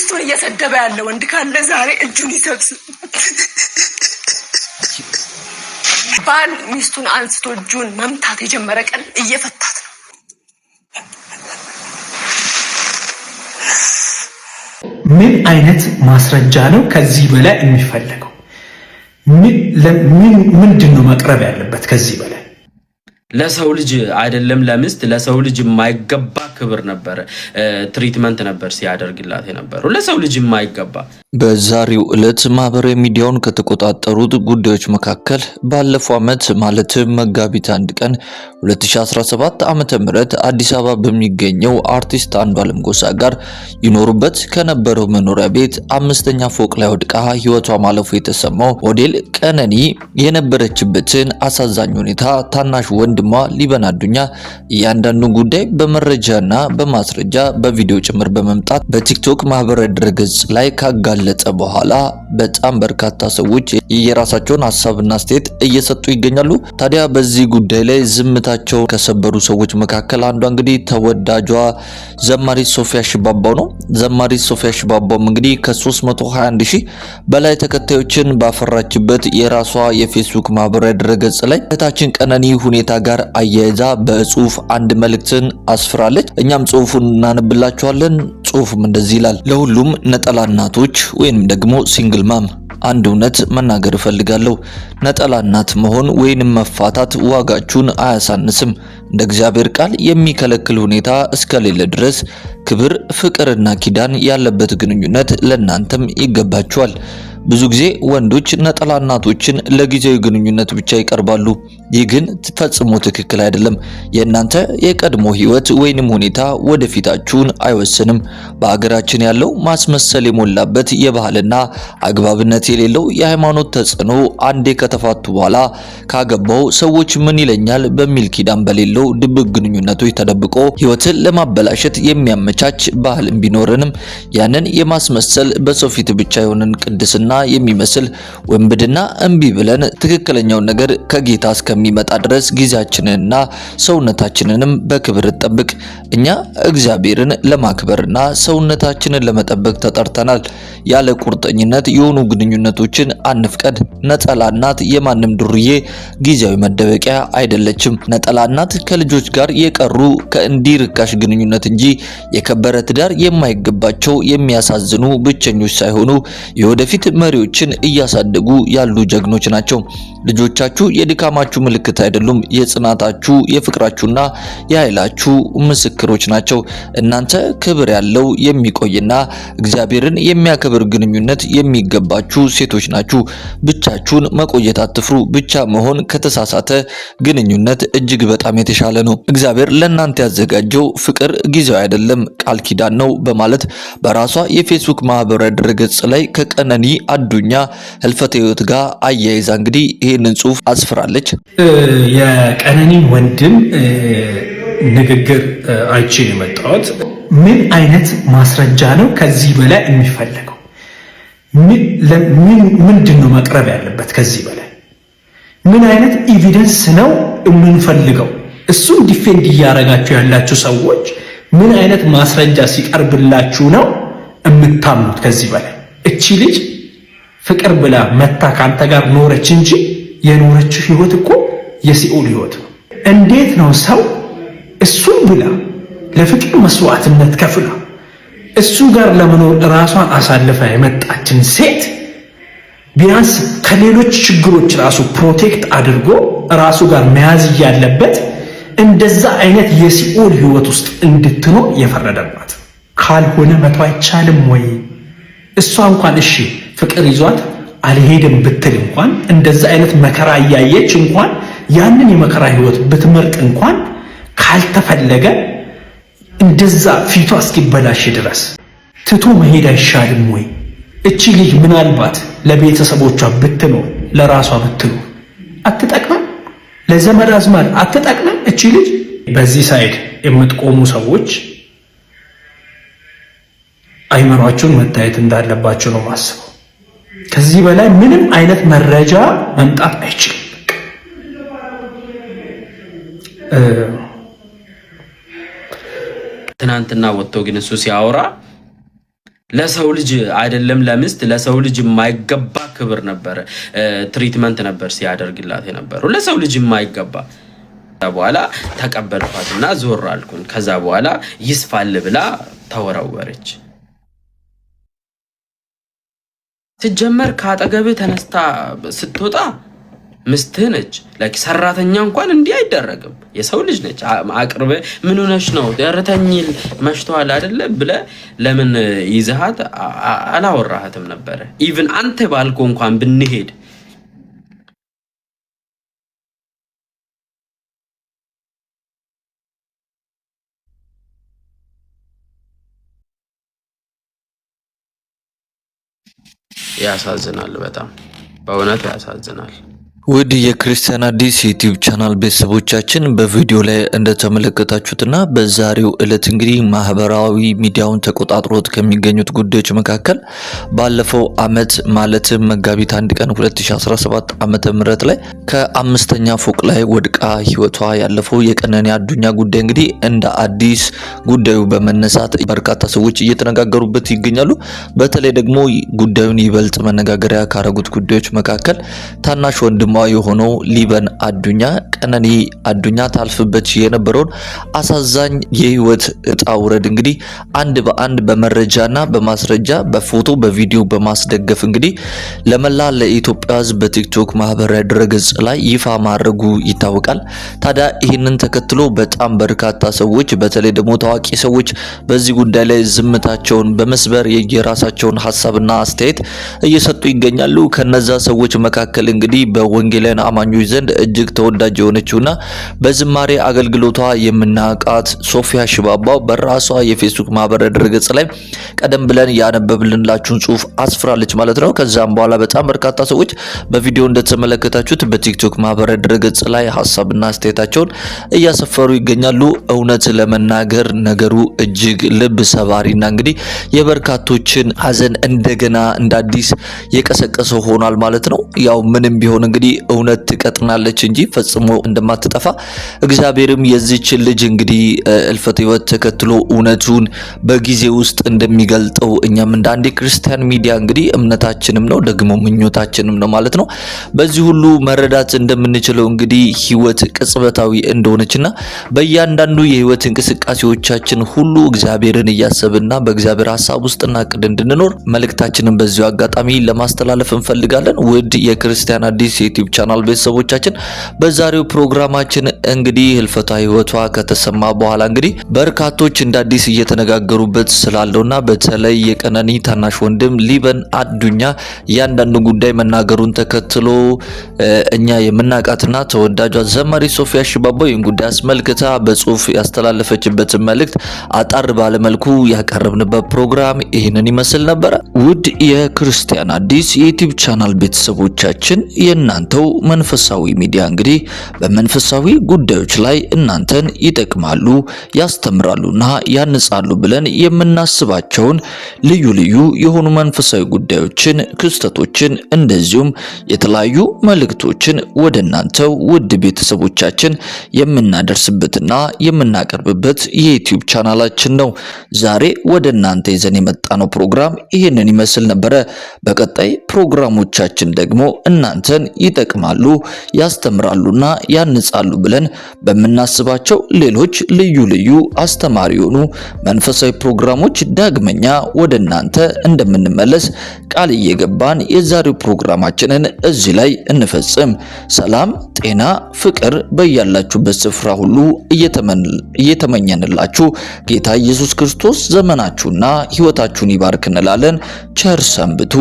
ሚስቱን እየሰደበ ያለ ወንድ ካለ ዛሬ እጁን ይሰብስብ። ባል ሚስቱን አንስቶ እጁን መምታት የጀመረ ቀን እየፈታት ነው። ምን አይነት ማስረጃ ነው ከዚህ በላይ የሚፈልገው? ምንድነው መቅረብ ያለበት ከዚህ በላይ? ለሰው ልጅ አይደለም ለሚስት ለሰው ልጅ የማይገባ ክብር ነበር ትሪትመንት ነበር ሲያደርግላት የነበረው ለሰው ልጅ የማይገባ። በዛሬው ዕለት ማህበራዊ ሚዲያውን ከተቆጣጠሩት ጉዳዮች መካከል ባለፈው ዓመት ማለት መጋቢት 1 ቀን 2017 ዓመተ ምህረት አዲስ አበባ በሚገኘው አርቲስት አንዷለም ጎሳ ጋር ይኖሩበት ከነበረው መኖሪያ ቤት 5ኛ ፎቅ ላይ ወድቃ ህይወቷ ማለፉ የተሰማው ሞዴል ቀነኒ የነበረችበትን አሳዛኝ ሁኔታ ታናሽ ወንድሟ ሊበን አዱኛ እያንዳንዱ ጉዳይ በመረጃና በማስረጃ በቪዲዮ ጭምር በመምጣት በቲክቶክ ማህበራዊ ድረገጽ ላይ ካጋለጠ በኋላ በጣም በርካታ ሰዎች የራሳቸውን ሐሳብና አስተያየት እየሰጡ ይገኛሉ። ታዲያ በዚህ ጉዳይ ላይ ዝምታቸው ከሰበሩ ሰዎች መካከል አንዷ እንግዲህ ተወዳጇ ዘማሪት ሶፊያ ሽባባው ነው። ዘማሪት ሶፊያ ሽባባው እንግዲህ ከ321,000 በላይ ተከታዮችን ባፈራችበት የራሷ የፌስቡክ ማህበራዊ ድረገጽ ላይ እህታችን ቀነኒ ሁኔታ ጋር አያይዛ በጽሁፍ አንድ መልእክትን አስፍራለች። እኛም ጽሁፉን እናነብላችኋለን። ጽሁፉም እንደዚህ ይላል። ለሁሉም ነጠላ እናቶች ወይንም ደግሞ ሲንግል ማም አንድ እውነት መናገር እፈልጋለሁ። ነጠላ እናት መሆን ወይንም መፋታት ዋጋችሁን አያሳንስም። እንደ እግዚአብሔር ቃል የሚከለክል ሁኔታ እስከሌለ ድረስ ክብር፣ ፍቅርና ኪዳን ያለበት ግንኙነት ለእናንተም ይገባችኋል። ብዙ ጊዜ ወንዶች ነጠላ እናቶችን ለጊዜያዊ ግንኙነት ብቻ ይቀርባሉ። ይህ ግን ፈጽሞ ትክክል አይደለም። የእናንተ የቀድሞ ህይወት ወይንም ሁኔታ ወደፊታችሁን አይወስንም። በአገራችን ያለው ማስመሰል የሞላበት የባህልና አግባብነት የሌለው የሃይማኖት ተጽዕኖ አንዴ ከተፋቱ በኋላ ካገባው ሰዎች ምን ይለኛል በሚል ኪዳን በሌለው ድብቅ ግንኙነቶች ተደብቆ ህይወትን ለማበላሸት የሚያመቻች ባህልም ቢኖርንም ያንን የማስመሰል በሰው ፊት ብቻ የሆነን ቅድስና የሚመስል ወንብድና እምቢ ብለን ትክክለኛውን ነገር ከጌታ እስከሚመጣ ድረስ ጊዜያችንንና ሰውነታችንንም በክብር እንጠብቅ። እኛ እግዚአብሔርን ለማክበርና ሰውነታችንን ለመጠበቅ ተጠርተናል። ያለ ቁርጠኝነት የሆኑ ግንኙነቶችን አንፍቀድ። ነጠላ እናት የማንም ዱርዬ ጊዜያዊ መደበቂያ አይደለችም። ነጠላ እናት ከልጆች ጋር የቀሩ ከእንዲህ ርካሽ ግንኙነት እንጂ የከበረ ትዳር የማይገባቸው የሚያሳዝኑ ብቸኞች ሳይሆኑ የወደፊት መሪዎችን እያሳደጉ ያሉ ጀግኖች ናቸው። ልጆቻችሁ የድካማችሁ ምልክት አይደሉም፣ የጽናታችሁ የፍቅራችሁና የኃይላችሁ ምስክሮች ናቸው። እናንተ ክብር ያለው የሚቆይና እግዚአብሔርን የሚያከብር ግንኙነት የሚገባችሁ ሴቶች ናችሁ። ብቻችሁን መቆየት አትፍሩ። ብቻ መሆን ከተሳሳተ ግንኙነት እጅግ በጣም የተሻለ ነው። እግዚአብሔር ለእናንተ ያዘጋጀው ፍቅር ጊዜያዊ አይደለም፣ ቃል ኪዳን ነው በማለት በራሷ የፌስቡክ ማህበራዊ ድረገጽ ላይ ከቀነኒ አዱኛ ህልፈተ ህይወት ጋር አያይዛ እንግዲህ ይህንን ጽሁፍ አስፍራለች። የቀነኒ ወንድም ንግግር አይቼ የመጣሁት ምን አይነት ማስረጃ ነው ከዚህ በላይ የሚፈልገው? ምንድነው መቅረብ ያለበት ከዚህ በላይ? ምን አይነት ኤቪደንስ ነው የምንፈልገው? እሱን ዲፌንድ እያደረጋችሁ ያላችሁ ሰዎች ምን አይነት ማስረጃ ሲቀርብላችሁ ነው የምታምኑት? ከዚህ በላይ እቺ ልጅ ፍቅር ብላ መታ ካንተ ጋር ኖረች እንጂ የኖረችው ህይወት እኮ የሲኦል ህይወት ነው። እንዴት ነው ሰው እሱን ብላ ለፍቅር መስዋዕትነት ከፍላ እሱ ጋር ለመኖር ራሷን አሳልፋ የመጣችን ሴት ቢያንስ ከሌሎች ችግሮች ራሱ ፕሮቴክት አድርጎ ራሱ ጋር መያዝ ያለበት እንደዛ አይነት የሲኦል ህይወት ውስጥ እንድትኖር የፈረደባት? ካልሆነ መተው አይቻልም ወይ? እሷ እንኳን እሺ ፍቅር ይዟት አልሄድም ብትል እንኳን እንደዛ አይነት መከራ እያየች እንኳን ያንን የመከራ ህይወት ብትመርጥ እንኳን ካልተፈለገ እንደዛ ፊቷ እስኪበላሽ ድረስ ትቶ መሄድ አይሻልም ወይ? እቺ ልጅ ምናልባት ለቤተሰቦቿ ብትኖር ለራሷ ብትኖር አትጠቅምም? ለዘመድ አዝማድ አትጠቅምም? እቺ ልጅ በዚህ ሳይድ የምትቆሙ ሰዎች አይመሯችሁን መታየት እንዳለባችሁ ነው ማስበው። ከዚህ በላይ ምንም አይነት መረጃ መምጣት አይችልም። ትናንትና ወጥቶ ግን እሱ ሲያወራ ለሰው ልጅ አይደለም ለሚስት ለሰው ልጅ የማይገባ ክብር ነበር፣ ትሪትመንት ነበር ሲያደርግላት የነበረው ለሰው ልጅ የማይገባ። በኋላ ተቀበልኳትና ዞር አልኩኝ። ከዛ በኋላ ይስፋል ብላ ተወረወረች። ሲጀመር ካጠገብ ተነስታ ስትወጣ ምስትህ ነች። ላይክ ሰራተኛ እንኳን እንዲህ አይደረግም። የሰው ልጅ ነች። አቅርበ ምን ሆነሽ ነው ደረተኝል መሽቷል አይደለ ብለ ለምን ይዘሃት አላወራሃትም ነበር? ኢቭን አንተ ባልኮ እንኳን ብንሄድ ያሳዝናል። በጣም በእውነት ያሳዝናል። ውድ የክርስቲያን አዲስ ዩቲዩብ ቻናል ቤተሰቦቻችን በቪዲዮ ላይ እንደተመለከታችሁትና በዛሬው ዕለት እንግዲህ ማህበራዊ ሚዲያውን ተቆጣጥሮት ከሚገኙት ጉዳዮች መካከል ባለፈው አመት ማለትም መጋቢት 1 ቀን 2017 ዓመተ ምህረት ላይ ከአምስተኛ ፎቅ ላይ ወድቃ ህይወቷ ያለፈው የቀነኒ አዱኛ ጉዳይ እንግዲህ እንደ አዲስ ጉዳዩ በመነሳት በርካታ ሰዎች እየተነጋገሩበት ይገኛሉ። በተለይ ደግሞ ጉዳዩን ይበልጥ መነጋገሪያ ካረጉት ጉዳዮች መካከል ታናሽ ወንድሟ የሆነው ሊበን አዱኛ ቀነኒ አዱኛ ታልፍበት የነበረውን አሳዛኝ የህይወት እጣ ውረድ እንግዲህ አንድ በአንድ በመረጃና በማስረጃ በፎቶ በቪዲዮ በማስደገፍ እንግዲህ ለመላ ለኢትዮጵያ ህዝብ በቲክቶክ ማህበራዊ ድረገጽ ላይ ይፋ ማድረጉ ይታወቃል። ታዲያ ይህንን ተከትሎ በጣም በርካታ ሰዎች በተለይ ደግሞ ታዋቂ ሰዎች በዚህ ጉዳይ ላይ ዝምታቸውን በመስበር የራሳቸውን ሐሳብና አስተያየት እየሰጡ ይገኛሉ። ከነዛ ሰዎች መካከል እንግዲህ በወንጌላውያን አማኞች ዘንድ እጅግ ተወዳጅ የሆነችውና በዝማሬ አገልግሎቷ የምናውቃት ሶፊያ ሽባባው በራሷ የፌስቡክ ማህበራዊ ድረገጽ ላይ ቀደም ብለን ያነበብልንላችሁን ጽሁፍ አስፍራለች ማለት ነው። ከዛም በኋላ በጣም በርካታ ሰዎች በቪዲዮ እንደተመለከታችሁት በቲክቶክ ማህበራዊ ድረገጽ ላይ ሐሳብና አስተያየታቸውን እያሰፈሩ ይገኛሉ። እውነት ለመናገር ነገሩ እጅግ ልብ ሰባሪና እንግዲህ የበርካቶችን ሀዘን እንደገና እንደ አዲስ የቀሰቀሰ ሆኗል ማለት ነው። ያው ምንም ቢሆን እንግዲህ እውነት ትቀጥናለች እንጂ ፈጽሞ እንደማትጠፋ እግዚአብሔርም የዚች ልጅ እንግዲህ እልፈተ ህይወት ተከትሎ እውነቱን በጊዜ ውስጥ እንደሚገልጠው እኛም እንደ አንድ ክርስቲያን ሚዲያ እንግዲህ እምነታችንም ነው ደግሞ ምኞታችንም ነው ማለት ነው። በዚህ ሁሉ መረዳት እንደምንችለው እንግዲህ ህይወት ቅጽበታዊ እንደሆነችና በእያንዳንዱ የህይወት እንቅስቃሴዎቻችን ሁሉ እግዚአብሔርን እያሰብና በእግዚአብሔር ሐሳብ ውስጥና ቅድ እንድንኖር መልእክታችንን በዚሁ አጋጣሚ ለማስተላለፍ እንፈልጋለን። ውድ የክርስቲያን አዲስ ዩቲዩብ ቻናል ቤተሰቦቻችን በዛሬው ፕሮግራማችን እንግዲህ ህልፈቷ ህይወቷ ከተሰማ በኋላ እንግዲህ በርካቶች እንደ አዲስ እየተነጋገሩበት ስላለውና በተለይ የቀነኒ ታናሽ ወንድም ሊበን አዱኛ ያንዳንዱ ጉዳይ መናገሩን ተከትሎ እኛ የምናውቃትና ተወዳጇ ዘማሪ ሶፊያ ሽባባው ይህን ጉዳይ አስመልክታ በጽሁፍ ያስተላለፈችበት መልእክት አጣር ባለመልኩ ያቀረብንበት ፕሮግራም ይህንን ይመስል ነበር። ውድ የክርስቲያን አዲስ የዩቲዩብ ቻናል ቤተሰቦቻችን የእናንተው መንፈሳዊ ሚዲያ እንግዲህ በመንፈሳዊ ጉዳዮች ላይ እናንተን ይጠቅማሉ፣ ያስተምራሉና ያንጻሉ ብለን የምናስባቸውን ልዩ ልዩ የሆኑ መንፈሳዊ ጉዳዮችን፣ ክስተቶችን እንደዚሁም የተለያዩ መልእክቶችን ወደ እናንተው ውድ ቤተሰቦቻችን የምናደርስበትና የምናቀርብበት የዩቲዩብ ቻናላችን ነው። ዛሬ ወደ እናንተ ይዘን የመጣነው ፕሮግራም ይህንን ይመስል ነበረ። በቀጣይ ፕሮግራሞቻችን ደግሞ እናንተን ይጠቅማሉ፣ ያስተምራሉና ያንጻሉ ብለን በመናስባቸው ሌሎች ልዩ ልዩ አስተማሪ የሆኑ መንፈሳዊ ፕሮግራሞች ዳግመኛ ወደ እናንተ እንደምንመለስ ቃል እየገባን የዛሬው ፕሮግራማችንን እዚህ ላይ እንፈጽም። ሰላም፣ ጤና፣ ፍቅር በያላችሁበት ስፍራ ሁሉ እየተመኘንላችሁ ጌታ ኢየሱስ ክርስቶስ ዘመናችሁና ሕይወታችሁን ይባርክ እንላለን። ቸር ሰንብቱ።